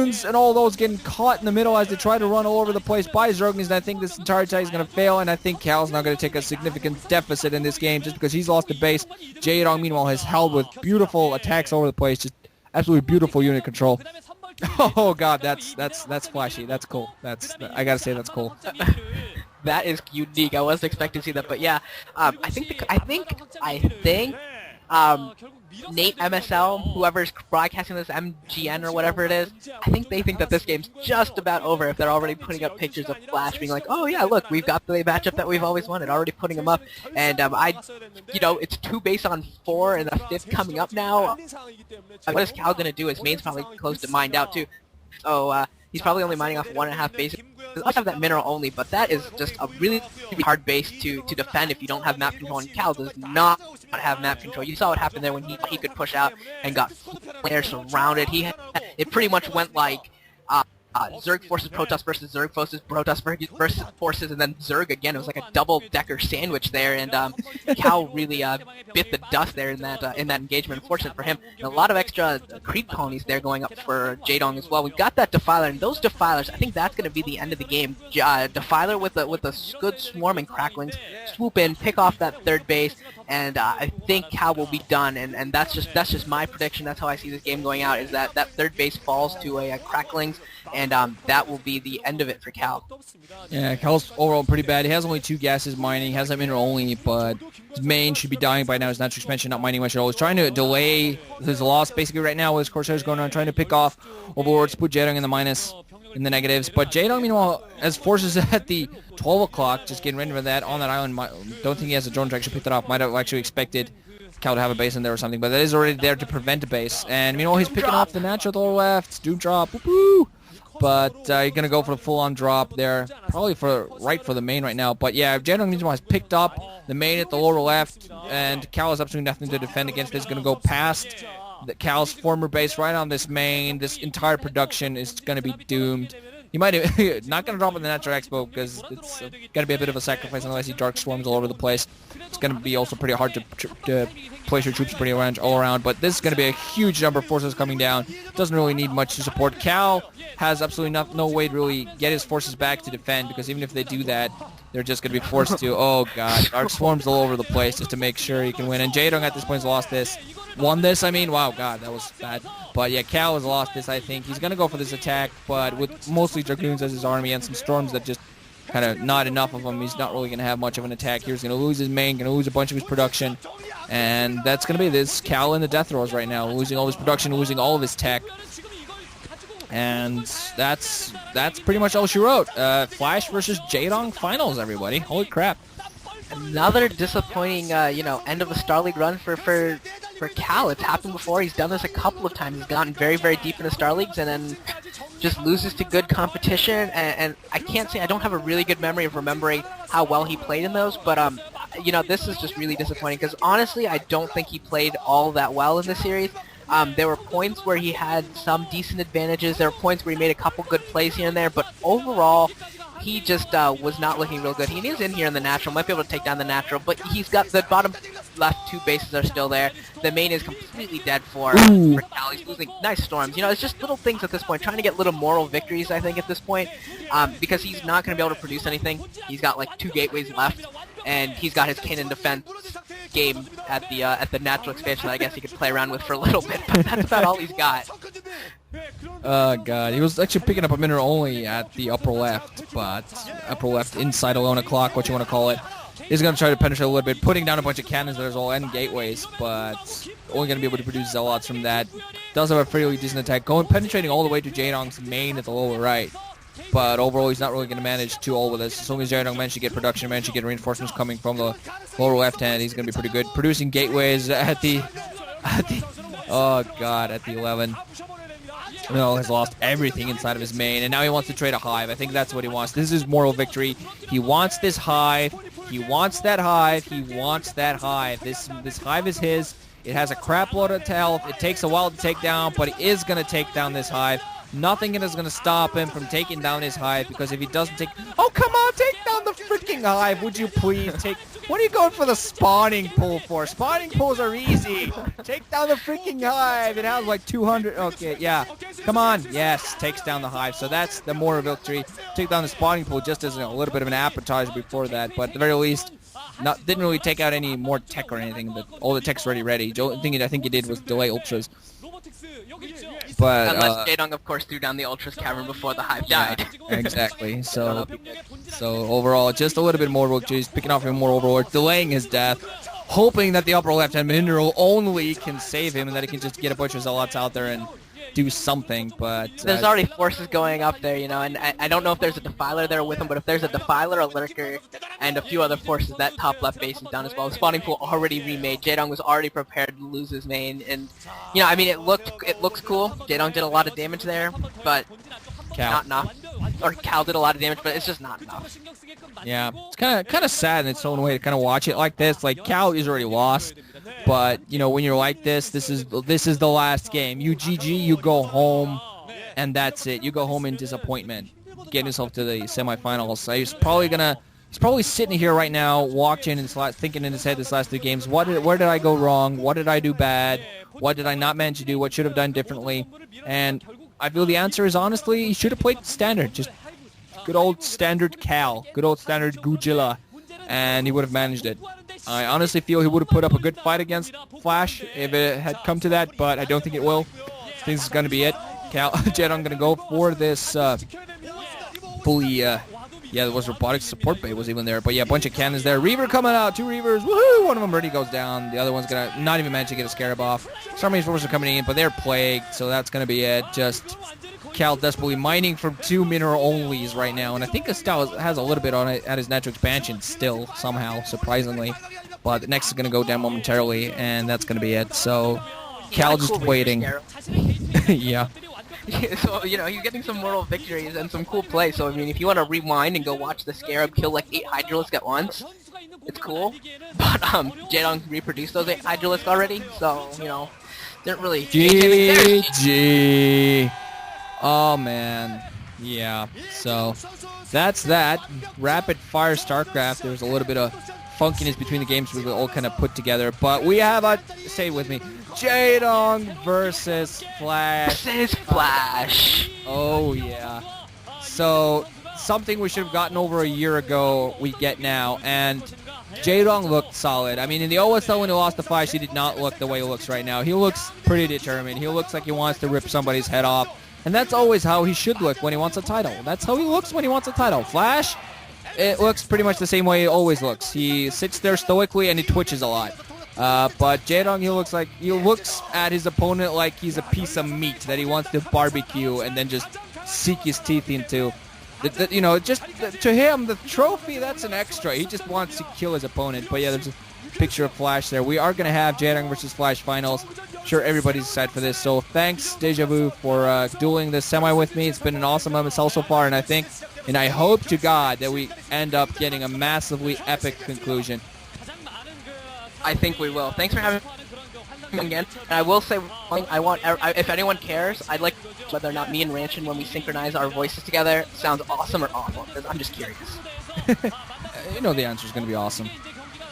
Dragoons and all those getting caught in the middle as they try to run all over the place by Zerglings. And I think this entire attack is going to fail, and I think Cal's now going to take a significant deficit in this game just because he's lost the base. Jaedong, meanwhile, has held with beautiful attacks all over the place. Just absolutely beautiful unit control. Oh god, that's flashy. That's cool. I gotta say that's cool. That is unique. I wasn't expecting to see that, but yeah, I think Nate MSL, whoever's broadcasting this, MGN or whatever it is, I think they think that this game's just about over if they're already putting up pictures of Flash being like, oh yeah, look, we've got the matchup that we've always wanted, already putting them up, and it's 2 base on 4 and a 5th coming up now. What is Cal gonna do? His main's probably close to mined out too, so he's probably only mining off 1.5 bases. I have that mineral only, but that is just a really hard base to defend if you don't have map control, and Cal does not have map control. You saw what happened there when he could push out and got players surrounded. It pretty much went like Zerg forces Protoss versus Zerg forces Protoss versus forces, and then Zerg again. It was like a double-decker sandwich there, and Cal really bit the dust there in that engagement. Unfortunate for him. And a lot of extra creep colonies there going up for Jaedong as well. We've got that Defiler, and those Defilers, I think that's going to be the end of the game. Defiler with a good swarm and cracklings, swoop in, pick off that 3rd base, and I think Cal will be done. And that's just my prediction. That's how I see this game going out. Is that 3rd base falls to a cracklings. And that will be the end of it for Cal. Yeah, Cal's overall pretty bad. He has only 2 gases mining. He has that mineral only, but his main should be dying by now. His natural expansion not mining much at all. He's trying to delay his loss basically right now with his Corsairs going on, trying to pick off Overlords, put Jaedong in the minus, in the negatives. But Jaedong, meanwhile, has forces at the 12 o'clock, just getting ready for that on that island. Don't think he has a drone to actually pick that off. Might have actually expected Cal to have a base in there or something, but that is already there to prevent a base. And meanwhile, he's picking off the natural to the left. Doom drop. Woo-hoo! But you're going to go for the full-on drop there, probably for the main right now. But yeah, Jaedong meanwhile has picked up the main at the lower left, and Cal has absolutely nothing to defend against. It's going to go past Cal's former base right on this main. This entire production is going to be doomed. He might not going to drop in the natural expo because it's going to be a bit of a sacrifice unless he dark swarms all over the place. It's going to be also pretty hard to place your troops pretty all around. But this is going to be a huge number of forces coming down. Doesn't really need much to support. Cal has absolutely no way to really get his forces back to defend, because even if they do that, they're just going to be forced to, oh god, dark swarms all over the place just to make sure he can win. And Jaedong at this point has lost this. Won this, I mean, wow, god, that was bad. But yeah, Cal has lost this, I think. He's going to go for this attack, but with mostly Dragoons as his army and some Storms that just kind of not enough of them, he's not really going to have much of an attack here. He's going to lose his main, going to lose a bunch of his production, and that's going to be this Cal in the death rolls right now, losing all his production, losing all of his tech. And that's pretty much all she wrote. Flash versus Jaedong finals, everybody. Holy crap. Another disappointing, end of the Star League run for Cal. It's happened before. He's done this a couple of times. He's gotten very, very deep into Star Leagues and then just loses to good competition. And I can't say I don't have a really good memory of remembering how well he played in those, but this is just really disappointing because honestly, I don't think he played all that well in the series. There were points where he had some decent advantages. There were points where he made a couple good plays here and there, but overall, he just was not looking real good. He is in here in the natural, might be able to take down the natural, but he's got the bottom left 2 bases are still there. The main is completely dead for Cal. He's losing nice storms. It's just little things at this point, trying to get little moral victories, I think, at this point, because he's not going to be able to produce anything. He's got like 2 gateways left, and he's got his cannon defense game at the natural expansion that I guess he could play around with for a little bit, but that's about all he's got. Oh god, he was actually picking up a mineral only at the upper left, but upper left inside 11 o'clock, what you want to call it. He's going to try to penetrate a little bit, putting down a bunch of cannons that are all end gateways, but only going to be able to produce zealots from that. Does have a fairly decent attack, penetrating all the way to Jaedong's main at the lower right. But overall, he's not really going to manage to all with this. As long as Jaedong manages to get production, manages to get reinforcements coming from the lower left hand, he's going to be pretty good. Producing gateways at the 11. Has lost everything inside of his main, and now he wants to trade a hive. I think that's what he wants. This is moral victory. He wants this hive. He wants that hive. He wants that hive. This hive is his. It has a crap load of health. It takes a while to take down, but he is going to take down this hive. Nothing is going to stop him from taking down his hive, because if he doesn't take... Oh, come on, take down down the freaking hive, would you please? What are you going for the spawning pool for? Spawning pools are easy. Take down the freaking hive. It has like 200. Okay, yeah. Come on. Yes, takes down the hive. So that's the moral victory. Take down the spawning pool just as a little bit of an appetizer before that. But at the very least, didn't really take out any more tech or anything. All the tech's already ready. The only thing I think he did was delay ultras. But unless Jaedong, of course, threw down the Ultra's cavern before the hive died. Yeah, exactly. So overall, just a little bit more work. He's picking off even more overlord, delaying his death, hoping that the upper left-hand mineral only can save him and that he can just get a bunch of zealots out there and do something. But there's already forces going up there, you know, and I don't know if there's a Defiler there with him, but if there's a Defiler, a Lurker, and a few other forces, that top left base is done as well. The spawning pool already remade. Jaedong was already prepared to lose his main, and you know, I mean, it looks cool. Jaedong did a lot of damage there, but not enough. Or Cal did a lot of damage, but it's just not enough. Yeah, it's kind of sad in its own way to kind of watch it like this. Like Cal is already lost, but you know, when you're like this is the last game. You GG, you go home, and that's it. You go home in disappointment, getting yourself to the semifinals. So he's probably sitting here right now, watching and thinking in his head this last 2 games. Where did I go wrong? What did I do bad? What did I not manage to do? What should have done differently? And I feel the answer is honestly, he should have played standard. Just good old standard Cal. Good old standard Godzilla. And he would have managed it. I honestly feel he would have put up a good fight against Flash if it had come to that, but I don't think it will. I think this is going to be it. Jaedong going to go for this fully... yeah, there was robotic support bay was even there. But yeah, a bunch of cannons there. Reaver coming out. 2 Reavers. Woohoo! One of them already goes down. The other one's going to not even manage to get a Scarab off. Some of these forces are coming in, but they're plagued. So that's going to be it. Just Cal desperately mining from 2 mineral onlys right now. And I think Estelle has a little bit on it at his natural expansion still, somehow, surprisingly. But the next is going to go down momentarily, and that's going to be it. So Cal just waiting. Yeah. So, you know, he's getting some moral victories and some cool play. So, I mean, if you want to rewind and go watch the Scarab kill like 8 Hydralisks at once, it's cool. But, Jaedong reproduced those 8 Hydralisks already, so, you know, didn't really... GG! Oh, man. Yeah, so that's that. Rapid Fire StarCraft. There was a little bit of funkiness between the games we were all kind of put together. But we have say it with me, Jaedong versus Flash. Versus Flash. Oh, yeah. So, something we should have gotten over a year ago, we get now. And Jaedong looked solid. I mean, in the OSL when he lost to Flash, he did not look the way he looks right now. He looks pretty determined. He looks like he wants to rip somebody's head off. And that's always how he should look when he wants a title. That's how he looks when he wants a title. Flash, it looks pretty much the same way he always looks. He sits there stoically and he twitches a lot. But Jaedong, he looks at his opponent like he's a piece of meat that he wants to barbecue and then just sink his teeth into. You know, just to him, the trophy, that's an extra. He just wants to kill his opponent. But yeah, there's a picture of Flash there. We are going to have Jaedong versus Flash finals. I'm sure everybody's excited for this. So thanks, Deja Vu, for dueling this semi with me. It's been an awesome MSL so far, and I hope to God that we end up getting a massively epic conclusion. I think we will. Thanks for having me again. And I will say, if anyone cares, I'd like whether or not me and Ranchin, when we synchronize our voices together, sounds awesome or awful. Because I'm just curious. You know the answer is going to be awesome.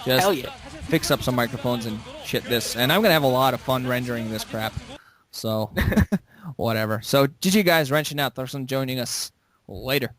Just Hell yeah. Fix up some microphones and shit this. And I'm going to have a lot of fun rendering this crap. So, whatever. So, GG guys, Ranchin out. Thanks for joining us. Later.